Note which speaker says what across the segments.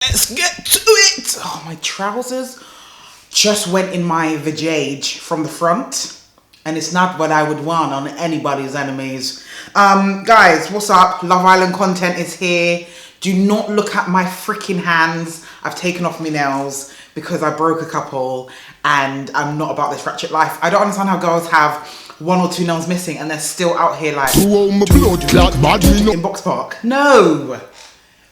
Speaker 1: Let's get to it. Oh, my trousers just went in my vajayjay from the front, and it's not what I would want on anybody's enemies. Guys, what's up? Love Island content is here. Do not look at my freaking hands. I've taken off my nails because I broke a couple, and I'm not about this ratchet life. I don't understand how girls have one or two nails missing and they're still out here like in Box Park. No.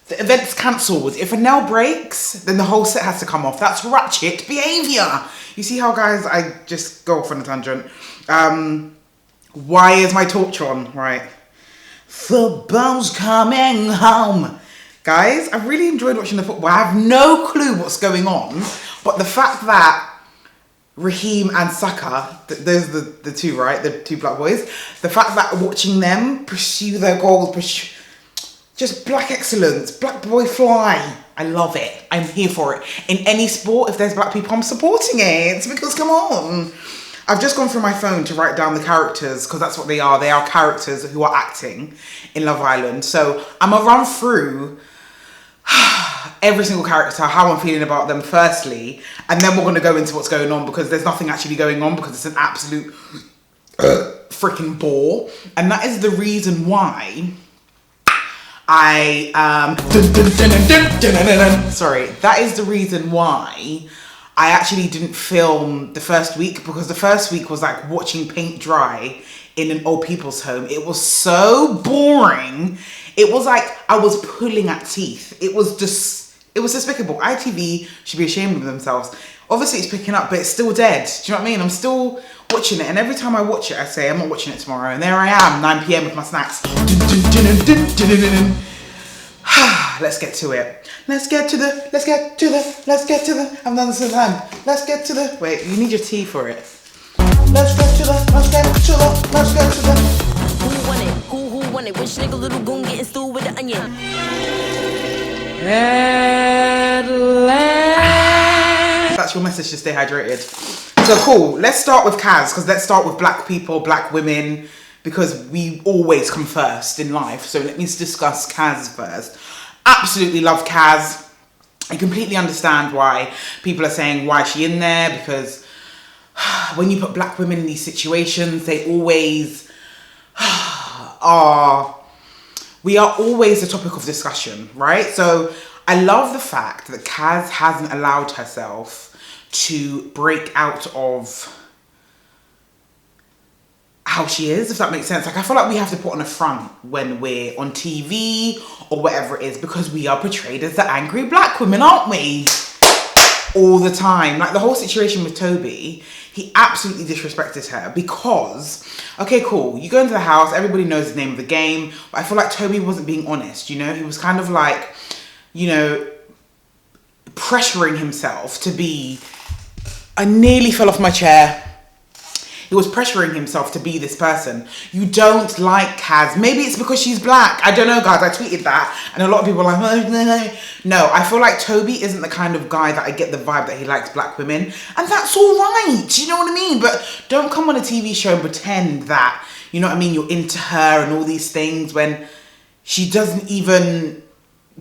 Speaker 1: The event's cancelled. If a nail breaks, then the whole set has to come off. That's ratchet behaviour. You see how, guys, I just go off on a tangent. Why is my torch on? Right. Football's coming home. Guys, I really enjoyed watching the football. I have no clue what's going on. But the fact that Raheem and Saka, those are the two, right? The two black boys. The fact that watching them pursue their goals, just black excellence, black boy fly. I love it. I'm here for it. In any sport, if there's black people, I'm supporting it. Because come on. I've just gone through my phone to write down the characters, because that's what they are. They are characters who are acting in Love Island. So I'm going to run through every single character, how I'm feeling about them firstly, and then we're going to go into what's going on, because there's nothing actually going on, because it's an absolute freaking bore. And that is the reason why that is the reason why I actually didn't film the first week, because the first week was like watching paint dry in an old people's home. It was so boring. It was like I was pulling at teeth. It was despicable. ITV should be ashamed of themselves. Obviously it's picking up, but it's still dead. Do you know what I mean? I'm still watching it, and every time I watch it, I say, I'm not watching it tomorrow. And there I am, 9 p.m. with my snacks. Let's get to it. Let's get to the, I've done this all the time. Let's get to the, wait, you need your tea for it. Let's get to the.
Speaker 2: Who want it? Who want it? Which nigga little goon getting stewed with the onion?
Speaker 1: That's your message to stay hydrated. So cool, let's start with Kaz, because let's start with black people, black women, because we always come first in life. So let me discuss Kaz first. Absolutely love Kaz. I completely understand why people are saying, why is she in there? Because when you put black women in these situations, they always we are always the topic of discussion, right? So I love the fact that Kaz hasn't allowed herself to break out of how she is, if that makes sense. Like, I feel like we have to put on a front when we're on TV or whatever it is, because we are portrayed as the angry black women, aren't we? All the time. Like the whole situation with Toby, he absolutely disrespected her because, okay, cool, you go into the house, everybody knows the name of the game, but I feel like Toby wasn't being honest, you know? He was kind of like, you know, pressuring himself to be, I nearly fell off my chair. He was pressuring himself to be this person. You don't like Kaz. Maybe it's because she's black. I don't know, guys. I tweeted that, and a lot of people are like, oh, no. I feel like Toby isn't the kind of guy that I get the vibe that he likes black women, and that's all right. You know what I mean? But don't come on a TV show and pretend that, you know what I mean, you're into her and all these things when she doesn't even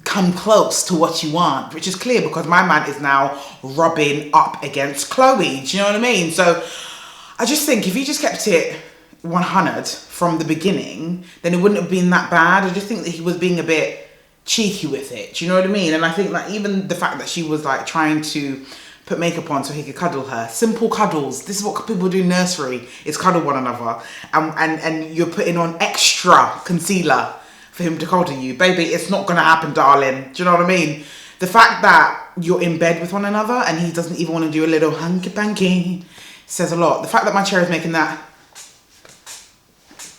Speaker 1: come close to what you want, which is clear because my man is now rubbing up against Chloe. Do you know what I mean? So I just think if he just kept it 100 from the beginning, then it wouldn't have been that bad. I just think that he was being a bit cheeky with it. Do you know what I mean? And I think that even the fact that she was like trying to put makeup on so he could cuddle her. Simple cuddles. This is what people do in nursery, is cuddle one another. And you're putting on extra concealer for him to cuddle you. Baby, it's not going to happen, darling. Do you know what I mean? The fact that you're in bed with one another and he doesn't even want to do a little hanky-panky says a lot. The fact that my chair is making that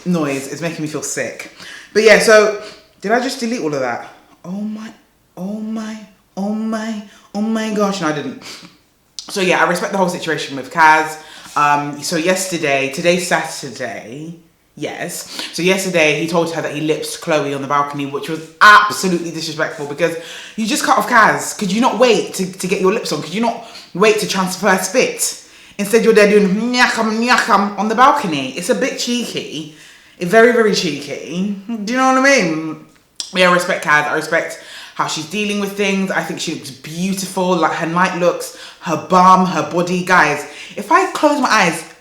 Speaker 1: noise is making me feel sick. But yeah, so did I just delete all of that? Oh my gosh. No, I didn't. So yeah, I respect the whole situation with Kaz. So today's Saturday. Yes. So yesterday he told her that he lips Chloe on the balcony, which was absolutely disrespectful because you just cut off Kaz. Could you not wait to get your lips on? Could you not wait to transfer spit? Instead you're there doing nyakam on the balcony. It's a bit cheeky. It's very, very cheeky. Do you know what I mean? Yeah, I respect Kaz. I respect how she's dealing with things. I think she looks beautiful, like her night looks, her bum, her body. Guys, if I close my eyes,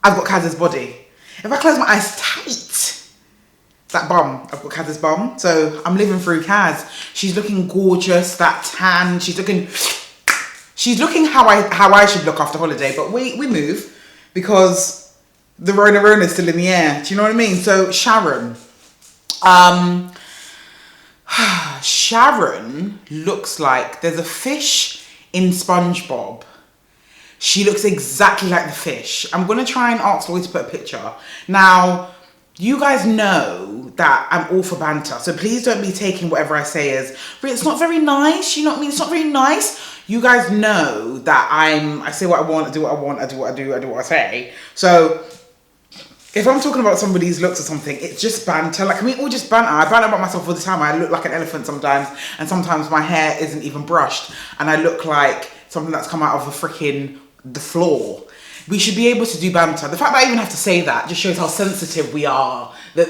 Speaker 1: I've got Kaz's body. If I close my eyes tight, that bum, I've got Kaz's bum. So I'm living through Kaz. She's looking gorgeous, that tan. She's looking how I should look after holiday. But we move because the Rona is still in the air. Do you know what I mean? So Sharon. Sharon looks like there's a fish in SpongeBob. She looks exactly like the fish. I'm going to try and ask Lloyd to put a picture. Now, you guys know that I'm all for banter, so please don't be taking whatever I say as, it's not very nice, you know what I mean? It's not very nice. You guys know that I say what I want, I do what I want, I do what I do, I do what I say. So, if I'm talking about somebody's looks or something, it's just banter. Like, can we all just banter? I banter about myself all the time. I look like an elephant sometimes, and sometimes my hair isn't even brushed, and I look like something that's come out of the floor. We should be able to do banter. The fact that I even have to say that just shows how sensitive we are. That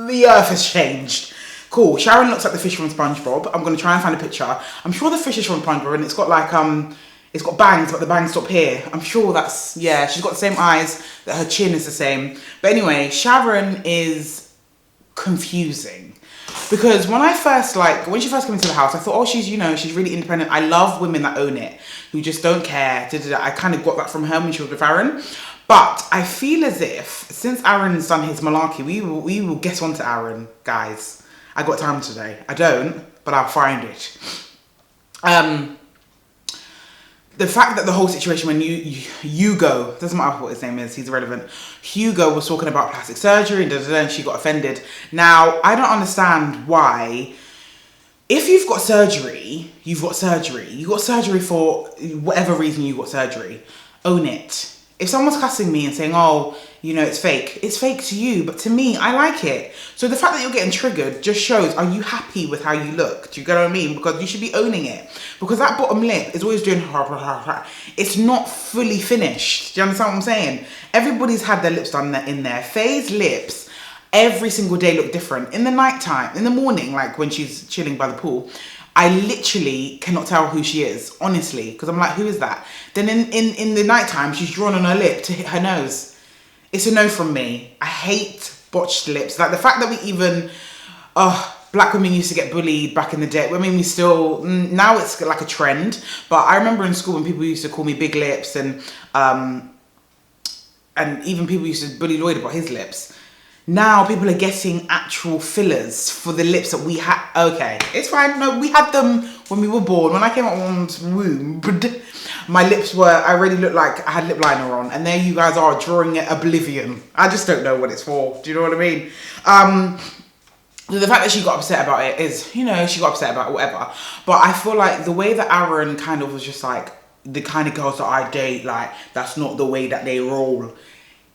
Speaker 1: the earth has changed. Cool. Sharon looks like the fish from SpongeBob. I'm going to try and find a picture. I'm sure the fish is from SpongeBob, and it's got like it's got bangs, but the bangs stop here. I'm sure that's, yeah, she's got the same eyes, that her chin is the same. But anyway, Sharon is confusing. Because when when she first came into the house, I thought, oh, she's really independent. I love women that own it, who just don't care. I kind of got that from her when she was with Aaron. But I feel as if, since Aaron's done his malarkey, we will get on to Aaron, guys. I got time today. I don't, but I'll find it. The fact that the whole situation when Hugo, doesn't matter what his name is, he's irrelevant. Hugo was talking about plastic surgery and she got offended. Now, I don't understand why, if you've got surgery, you've got surgery. You got surgery for whatever reason you got surgery. Own it. If someone's cussing me and saying, oh, it's fake to you, but to me, I like it. So the fact that you're getting triggered just shows, are you happy with how you look? Do you get what I mean? Because you should be owning it. Because that bottom lip is always doing it's not fully finished. Do you understand what I'm saying? Everybody's had their lips done in there. Faye's lips every single day look different. In the nighttime, in the morning, like when she's chilling by the pool, I literally cannot tell who she is, honestly, because I'm like, who is that? Then in the nighttime, she's drawn on her lip to hit her nose. It's a no from me. I hate botched lips. Like the fact that we even, black women used to get bullied back in the day. I mean, we still, now it's like a trend, but I remember in school when people used to call me big lips and even people used to bully Lloyd about his lips. Now people are getting actual fillers for the lips that we had. Okay, it's fine. No, we had them when we were born. When I came out of mom's womb, my lips I already looked like I had lip liner on. And there you guys are drawing it oblivion. I just don't know what it's for. Do you know what I mean? The fact that she got upset about it is, she got upset about it, whatever. But I feel like the way that Aaron kind of was just like, the kind of girls that I date, like, that's not the way that they roll.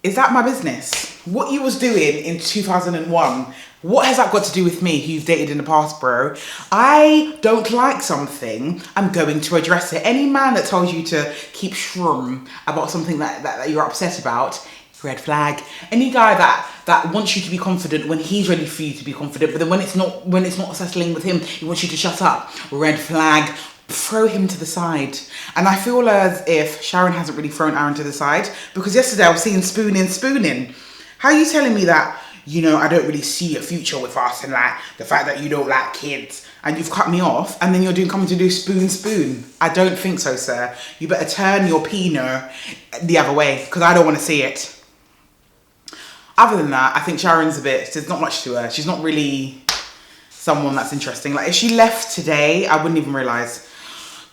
Speaker 1: Is that my business? What you was doing in 2001, what has that got to do with me, who you've dated in the past, bro? I don't like something, I'm going to address it. Any man that tells you to keep shrum about something that you're upset about, red flag. Any guy that wants you to be confident when he's ready for you to be confident, but then when it's not settling with him, he wants you to shut up, red flag. Throw him to the side. And I feel as if Sharon hasn't really thrown Aaron to the side, because yesterday I was seeing spooning. How are you telling me that, I don't really see a future with us, and like the fact that you don't like kids and you've cut me off, and then you're coming to do spoon? I don't think so, sir. You better turn your penis the other way, because I don't want to see it. Other than that, I think Sharon's there's not much to her. She's not really someone that's interesting. Like if she left today, I wouldn't even realise.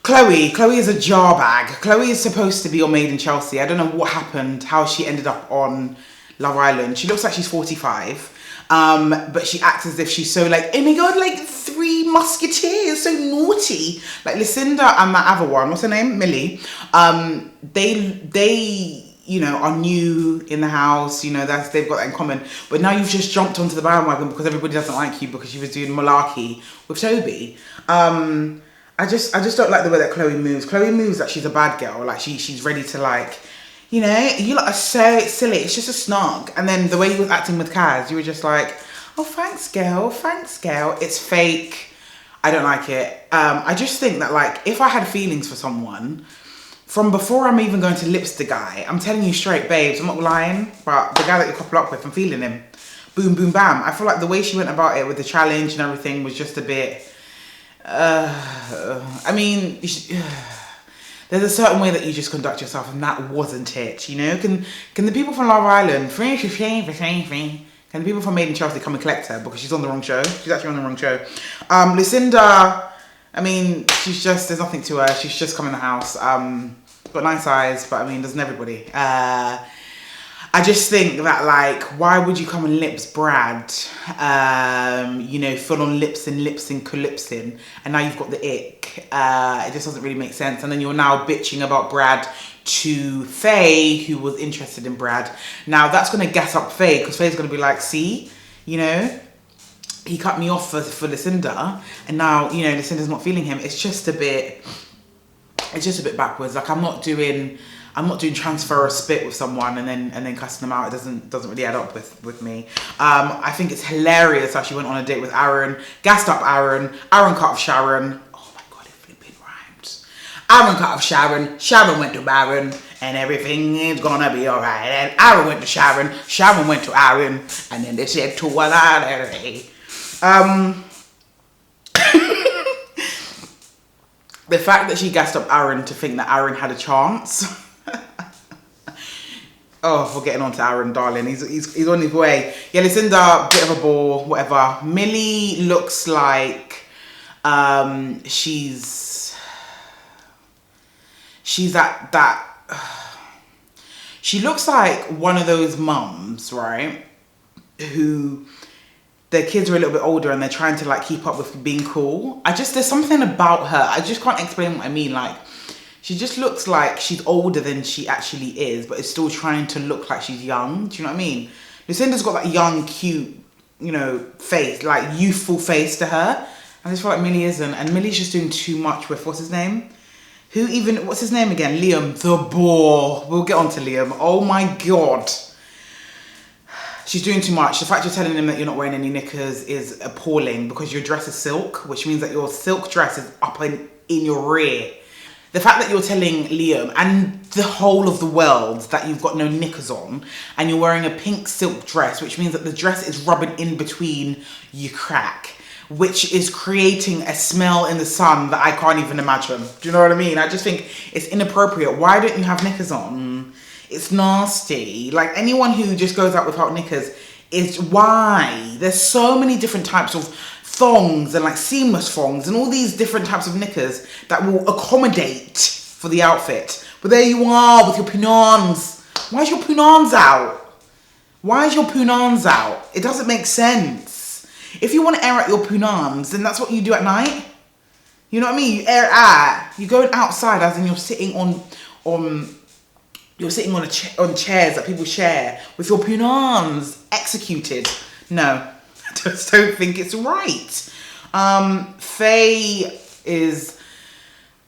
Speaker 1: Chloe is a jar bag. Chloe is supposed to be on Made in Chelsea. I don't know what happened, how she ended up on Love Island. She looks like she's 45, but she acts as if she's so like, oh my god, like Three Musketeers, so naughty. Like Lucinda and that other one, what's her name? Millie. They are new in the house, they've got that in common. But now you've just jumped onto the bandwagon because everybody doesn't like you because you was doing malarkey with Toby. I just don't like the way that Chloe moves. Chloe moves like she's a bad girl, like she's ready to like, you lot are so silly. It's just a snark. And then the way he was acting with Kaz, you were just like, Oh, thanks, girl. Thanks, girl. It's fake. I don't like it. I just think that, like, if I had feelings for someone, from before I'm even going to lips the guy, I'm telling you straight, babes, I'm not lying, but the guy that you couple up with, I'm feeling him. Boom, boom, bam. I feel like the way she went about it with the challenge and everything was just a bit... I mean... there's a certain way that you just conduct yourself, and that wasn't it, you know? Can the people from Love Island... Can the people from Made in Chelsea come and collect her? Because she's on the wrong show. She's actually on the wrong show. Lucinda... I mean, she's just, there's nothing to her. She's just come in the house. Got nice eyes, but I mean, doesn't everybody? I just think that, like, why would you come and lips Brad? You know, full on lips and calypsing, and now you've got the ick. It just doesn't really make sense. And then you're now bitching about Brad to Faye, who was interested in Brad. Now that's going to gas up Faye, because Faye's going to be like, see, you know, he cut me off for Lucinda, and now, you know, Lucinda's not feeling him. It's just a bit backwards. Like, I'm not doing transfer a spit with someone and then cussing them out. It doesn't really add up with me. I think it's hilarious how she went on a date with Aaron, gassed up Aaron cut off Sharon. Oh my god, it flipping rhymes. Aaron cut off Sharon went to Aaron, and everything is gonna be alright. And Aaron went to Sharon went to Aaron, and then they said to one another. The fact that she gassed up Aaron to think that Aaron had a chance. Oh, we're getting on to Aaron, darling. He's on his way. Yeah, Lucinda, bit of a bore, whatever. Millie looks like she's that she looks like one of those mums, right, who their kids are a little bit older and they're trying to, like, keep up with being cool. There's something about her. I just can't explain what I mean. Like, she just looks like she's older than she actually is, but is still trying to look like she's young. Do you know what I mean? Lucinda's got that young, cute, you know, face, like youthful face to her. I just feel like Millie isn't. And Millie's just doing too much with, what's his name? What's his name again? Liam, the bore. We'll get on to Liam. Oh my God. She's doing too much. The fact you're telling him that you're not wearing any knickers is appalling, because your dress is silk, which means that your silk dress is up in your rear. The fact that you're telling Liam and the whole of the world that you've got no knickers on, and you're wearing a pink silk dress, which means that the dress is rubbing in between your crack, which is creating a smell in the sun that I can't even imagine. Do you know what I mean? I just think it's inappropriate. Why don't you have knickers on? It's nasty. Like, anyone who just goes out without knickers is why. There's so many different types of thongs and, like, seamless thongs and all these different types of knickers that will accommodate for the outfit. But there you are with your punans. Why is your punans out? Why is your punans out? It doesn't make sense. If you want to air out your punans, then that's what you do at night. You know what I mean? You air it out. You're going outside, as in you're sitting on chairs that people share with your punans executed. No, I just don't think it's right. Faye is...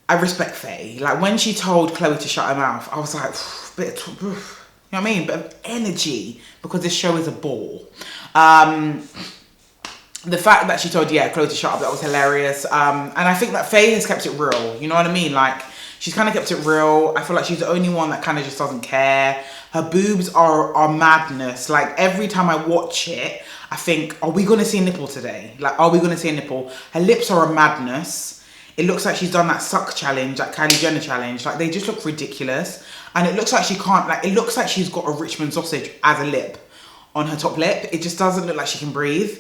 Speaker 1: I respect Faye. Like, when she told Chloe to shut her mouth, I was like, you know what I mean? Bit of energy, because this show is a bore. The fact that she told, Chloe to shut up, that was hilarious. And I think that Faye has kept it real. You know what I mean? Like, she's kind of kept it real. I feel like she's the only one that kind of just doesn't care. Her boobs are madness. Like, every time I watch it, I think, are we going to see a nipple today? Like, are we going to see a nipple? Her lips are a madness. It looks like she's done that suck challenge, that Kylie Jenner challenge. Like, they just look ridiculous. And it looks like she can't, like, it looks like she's got a Richmond sausage as a lip on her top lip. It just doesn't look like she can breathe.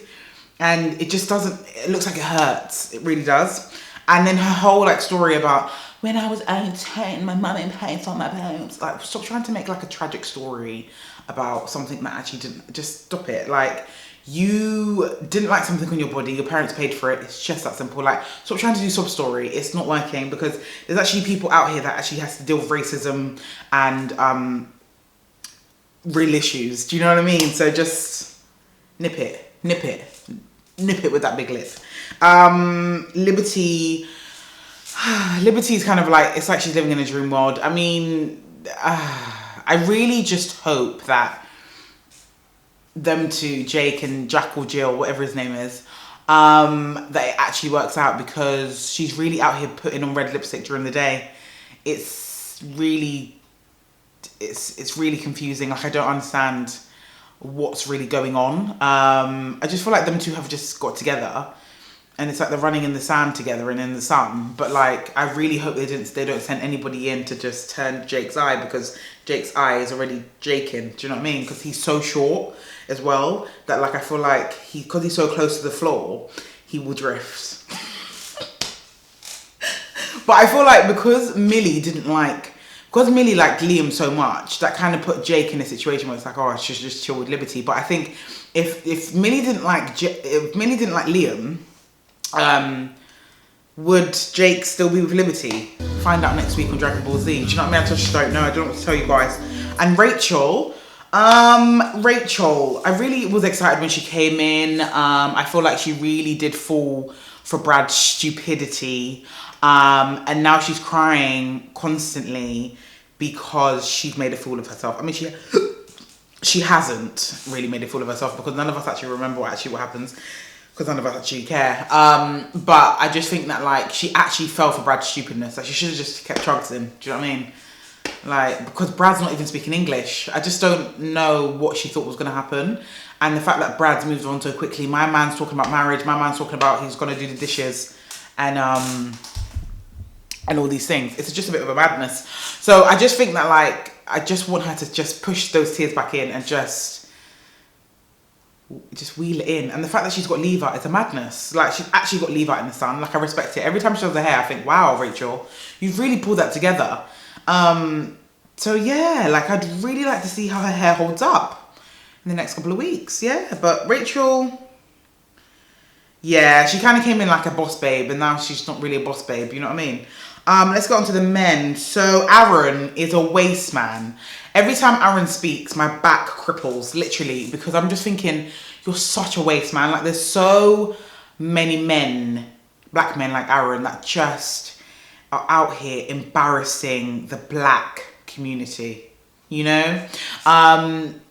Speaker 1: And it just doesn't, it looks like it hurts. It really does. And then her whole, like, story about, when I was 18, my mum paints on my boobs. Like, stop trying to make, like, a tragic story about something that actually didn't. Just stop it. Like, you didn't like something on your body, your parents paid for it. It's just that simple. Like, stop trying to do sob story. It's not working, because there's actually people out here that actually has to deal with racism and real issues. Do you know what I mean? So just nip it with that big lip. Liberty is kind of like, it's like she's living in a dream world. I mean, I really just hope that them two, Jake and Jack or Jill, whatever his name is, that it actually works out, because she's really out here putting on red lipstick during the day. It's really confusing. Like, I don't understand what's really going on. I just feel like them two have just got together, and it's like they're running in the sand together and in the sun. But like, I really hope they don't send anybody in to just turn Jake's eye, because Jake's eye is already Jaking. Do you know what I mean? Because he's so short as well, that like, I feel like because he's so close to the floor, he will drift. But I feel like because Millie liked Liam so much, that kind of put Jake in a situation where it's like, oh, I should just chill with Liberty. But I think if Millie didn't like Liam, would Jake still be with Liberty? Find out next week on Dragon Ball Z. Do you know what I mean? I just don't know. I don't know what to tell you guys. And Rachel, I really was excited when she came in. I feel like she really did fall for Brad's stupidity. And now she's crying constantly because she's made a fool of herself. I mean, she hasn't really made a fool of herself, because none of us actually remember what happens, because none of us actually care. But I just think that like, she actually fell for Brad's stupidness. Like, she should have just kept chugs in. Do you know what I mean? Like, because Brad's not even speaking English. I just don't know what she thought was going to happen. And the fact that Brad's moved on so quickly. My man's talking about marriage. My man's talking about he's going to do the dishes. And all these things. It's just a bit of a madness. So I just think that like, I just want her to just push those tears back in and just wheel it in. And the fact that she's got leave out is a madness. Like, she's actually got leave out in the sun. Like, I respect it. Every time she does her hair, I think, wow, Rachel, you've really pulled that together. So yeah, like, I'd really like to see how her hair holds up in the next couple of weeks. Yeah, but Rachel, yeah, she kind of came in like a boss babe, and now she's not really a boss babe, you know what I mean? Let's go on to the men. So Aaron is a waste man. Every time Aaron speaks, my back cripples, literally, because I'm just thinking, you're such a waste man. Like, there's so many men, black men like Aaron, that just are out here embarrassing the black community, you know?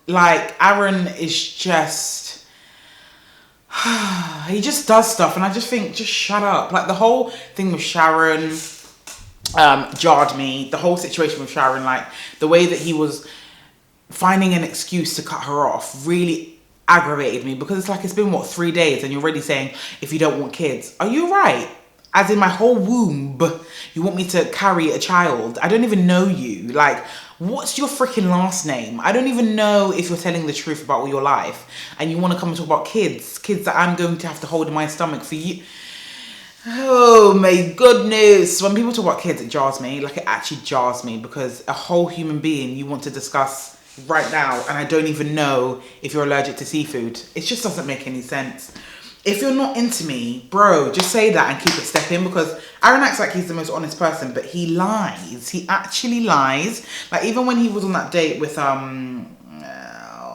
Speaker 1: Like, Aaron is just, he just does stuff, and I just think, just shut up. Like, the whole thing with Sharon jarred me. The whole situation with Sharon, like, the way that he was finding an excuse to cut her off really aggravated me, because it's like, it's been, what, 3 days, and you're already saying, if you don't want kids. Are you right? As in, my whole womb, you want me to carry a child? I don't even know you. Like, what's your freaking last name? I don't even know if you're telling the truth about all your life, and you want to come and talk about kids that I'm going to have to hold in my stomach for you. Oh my goodness. When people talk about kids, it jars me. Like, it actually jars me, because a whole human being you want to discuss right now, and I don't even know if you're allergic to seafood. It just doesn't make any sense. If you're not into me, bro, just say that and keep it stepping, because Aaron acts like he's the most honest person, but he lies. He actually lies. Like, even when he was on that date with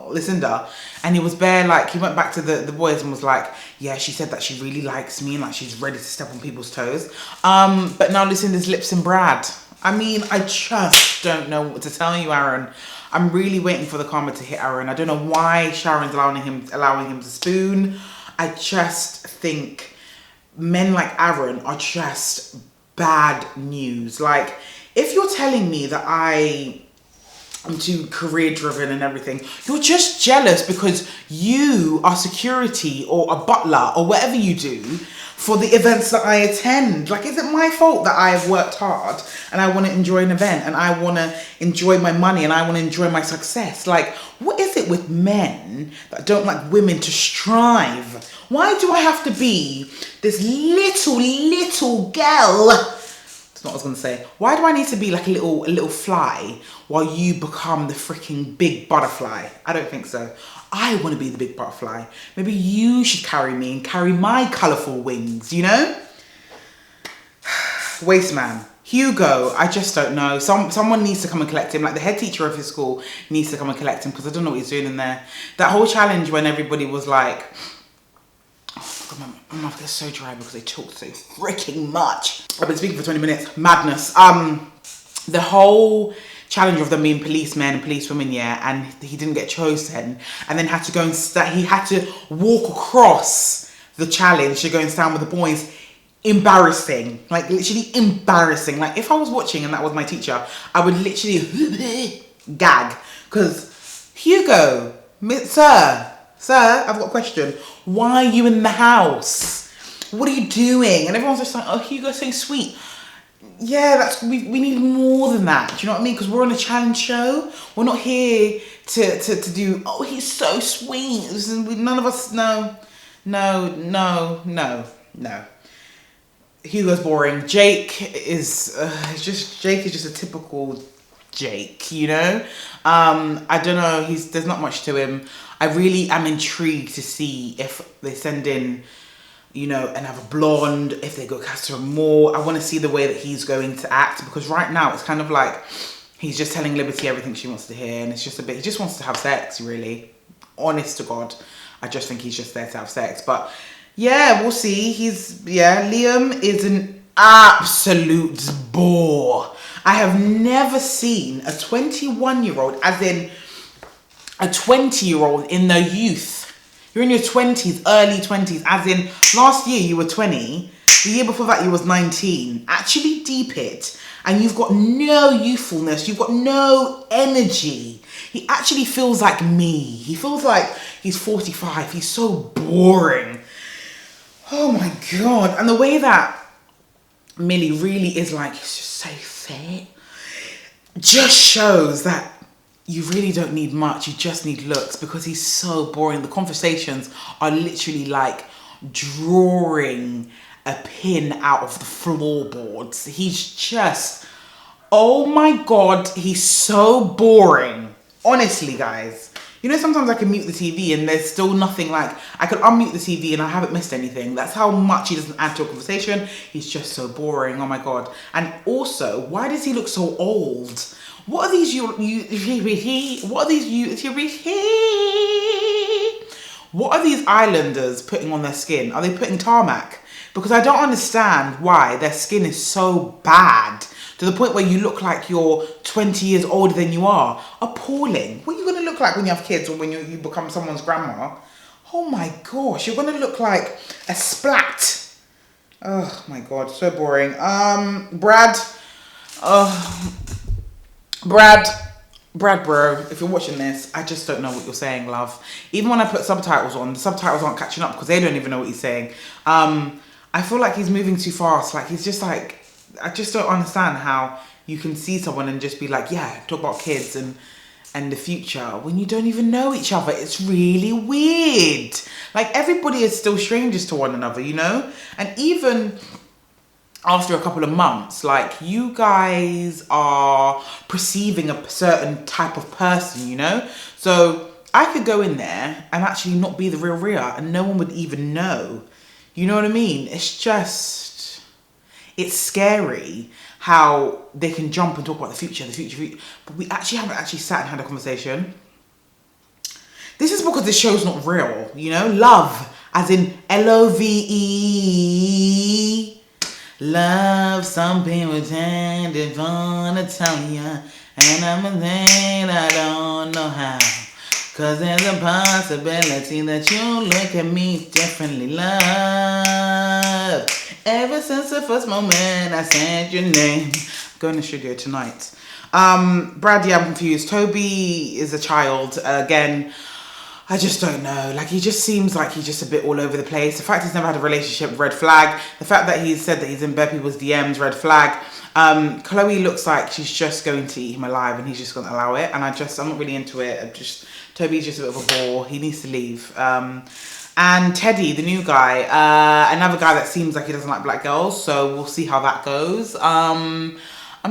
Speaker 1: Lucinda, and he was bare, like, he went back to the boys and was like, yeah, she said that she really likes me and like she's ready to step on people's toes. But now Lucinda's lips and Brad. I mean, I just don't know what to tell you, Aaron. I'm really waiting for the karma to hit Aaron. I don't know why Sharon's allowing him to spoon. I just think men like Aaron are just bad news. Like, if you're telling me that I'm too career driven and everything, you're just jealous because you are security or a butler or whatever you do for the events that I attend. Like, is it my fault that I have worked hard and I want to enjoy an event and I want to enjoy my money and I want to enjoy my success? Like, what is it with men that don't like women to strive? Why do I have to be this little girl? That's not what I was going to say. Why do I need to be like a little fly while you become the freaking big butterfly? I don't think so. I want to be the big butterfly. Maybe you should carry me and carry my colourful wings, you know? Waste man. Hugo, I just don't know. Someone needs to come and collect him. Like, the head teacher of his school needs to come and collect him, because I don't know what he's doing in there. That whole challenge when everybody was like, oh God, my mouth gets so dry because they talk so freaking much. I've been speaking for 20 minutes. Madness. The whole challenge of them being policemen and policewomen, yeah, and he didn't get chosen, and then had to go and he had to walk across the challenge to go and stand with the boys. Embarrassing, like literally embarrassing. Like if I was watching and that was my teacher, I would literally gag, because Hugo, sir, I've got a question. Why are you in the house? What are you doing? And everyone's just like, oh, Hugo's so sweet. Yeah, we need more than that. Do you know what I mean? Because we're on a challenge show. We're not here to do, oh, he's so sweet. None of us, no. Hugo's boring. Jake is just a typical Jake, you know? I don't know, there's not much to him. I really am intrigued to see if they send in, you know, another blonde, if they go Catherine Moore. I want to see the way that he's going to act, because right now it's kind of like he's just telling Liberty everything she wants to hear, and it's just he just wants to have sex, really. Honest to God. I just think he's just there to have sex. But yeah, we'll see. Liam is an absolute bore. I have never seen a 21-year-old, as in a 20-year-old in their youth. You're in your 20s, early 20s, as in last year you were 20, the year before that you was 19. Actually deep it, and you've got no youthfulness, you've got no energy. He actually feels like me. He feels like he's 45. He's so boring. Oh my God. And the way that Millie really is like, he's just so fit, just shows that you really don't need much. You just need looks, because he's so boring. The conversations are literally like drawing a pin out of the floorboards. He's just, oh my God, he's so boring. Honestly, guys. You know, sometimes I can mute the TV and there's still nothing, like, I could unmute the TV and I haven't missed anything. That's how much he doesn't add to a conversation. He's just so boring, oh my God. And also, why does he look so old? What are these what are these islanders putting on their skin? Are they putting tarmac? Because I don't understand why their skin is so bad, to the point where you look like you're 20 years older than you are. Appalling. What are you going to look like when you have kids, or when you become someone's grandma? Oh my gosh, you're going to look like a splat. Oh my God, so boring. Brad, bro, if you're watching this, I just don't know what you're saying, love. Even when I put subtitles on, the subtitles aren't catching up because they don't even know what he's saying. I feel like he's moving too fast. Like, he's just like, I just don't understand how you can see someone and just be like, yeah, talk about kids and the future when you don't even know each other. It's really weird. Like, everybody is still strangers to one another, you know? And even after a couple of months, like, you guys are perceiving a certain type of person, you know? So I could go in there and actually not be the real Rhea and no one would even know. You know what I mean? It's just, it's scary how they can jump and talk about the future, but we actually haven't actually sat and had a conversation. This is because this show's not real, you know? Love, as in Love. Love, some people tend to wanna tell ya, and I'm a thing I don't know how. Cause there's a possibility that you'll look at me differently, love. Ever since the first moment I said your name. I'm going to the studio tonight. Brad, yeah, I'm confused. Toby is a child. Again, I just don't know. Like, he just seems like he's just a bit all over the place. The fact he's never had a relationship, red flag. The fact that he said that he's in bed people's DMs, red flag. Chloe looks like she's just going to eat him alive and he's just going to allow it. And I'm not really into it. Toby's just a bit of a bore. He needs to leave. And Teddy, the new guy, another guy that seems like he doesn't like black girls. So we'll see how that goes. I'm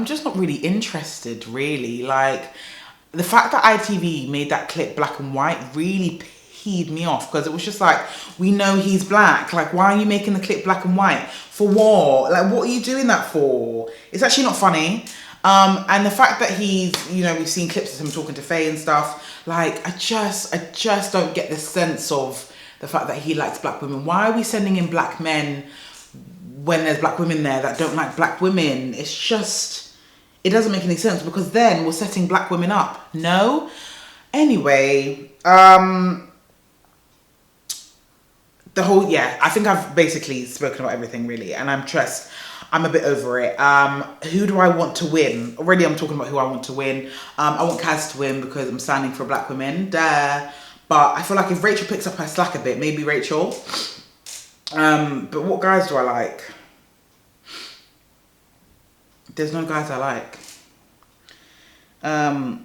Speaker 1: just not really interested, really. Like, the fact that ITV made that clip black and white really peed me off, because it was just like, we know he's black. Like, why are you making the clip black and white? For what? Like, what are you doing that for? It's actually not funny. And the fact that he's, you know, we've seen clips of him talking to Faye and stuff. Like, I just don't get the sense of the fact that he likes black women. Why are we sending in black men when there's black women there that don't like black women? It's just, it doesn't make any sense because then we're setting black women up. No? Anyway, I think I've basically spoken about everything really, and I'm stressed. I'm a bit over it. Who do I want to win? Already I'm talking about who I want to win. I want Kaz to win because I'm standing for black women. Duh. But I feel like if Rachel picks up her slack a bit, maybe Rachel. But what guys do I like? There's no guys I like. I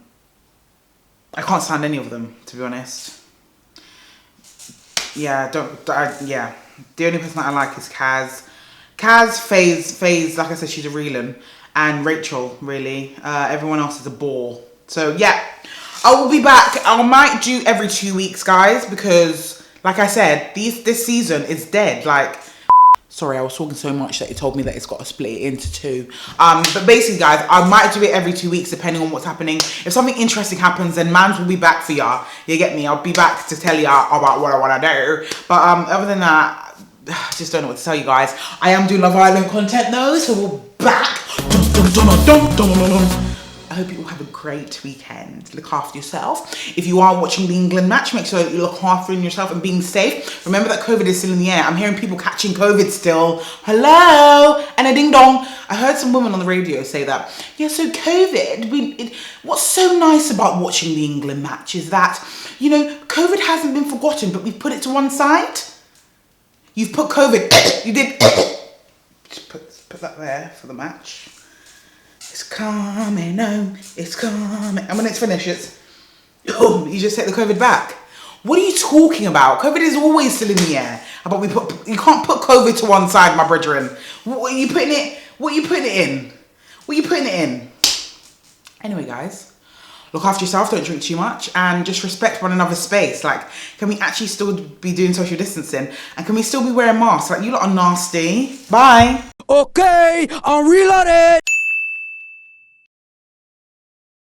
Speaker 1: can't stand any of them, to be honest. Yeah, the only person that I like is Kaz. Kaz, FaZe, like I said, she's a real and Rachel, really. Everyone else is a bore. So yeah, I will be back. I might do every 2 weeks, guys, because like I said, this season is dead. Like, sorry, I was talking so much that it told me that it's got to split it into 2. But basically, guys, I might do it every 2 weeks depending on what's happening. If something interesting happens, then Mans will be back for y'all. You get me? I'll be back to tell y'all about what I want to do. But other than that, I just don't know what to tell you guys. I am doing Love Island content though, so we're back. I hope you all have a great weekend. Look after yourself. If you are watching the England match, make sure that you look after yourself and being safe. Remember that COVID is still in the air. I'm hearing people catching COVID still. Hello? And a ding dong. I heard some woman on the radio say that. Yeah, so COVID, what's so nice about watching the England match is that, you know, COVID hasn't been forgotten, but we've put it to one side. You've put COVID, you did, just put that there for the match. It's coming home, it's coming. And when it's finished, you just take the COVID back. What are you talking about? COVID is always still in the air. But you can't put COVID to one side, my brethren. What are you putting it in? Anyway, guys. Look after yourself, don't drink too much, and just respect one another's space. Like, can we actually still be doing social distancing? And can we still be wearing masks? Like, you lot are nasty. Bye.
Speaker 3: Okay, I'm reloaded.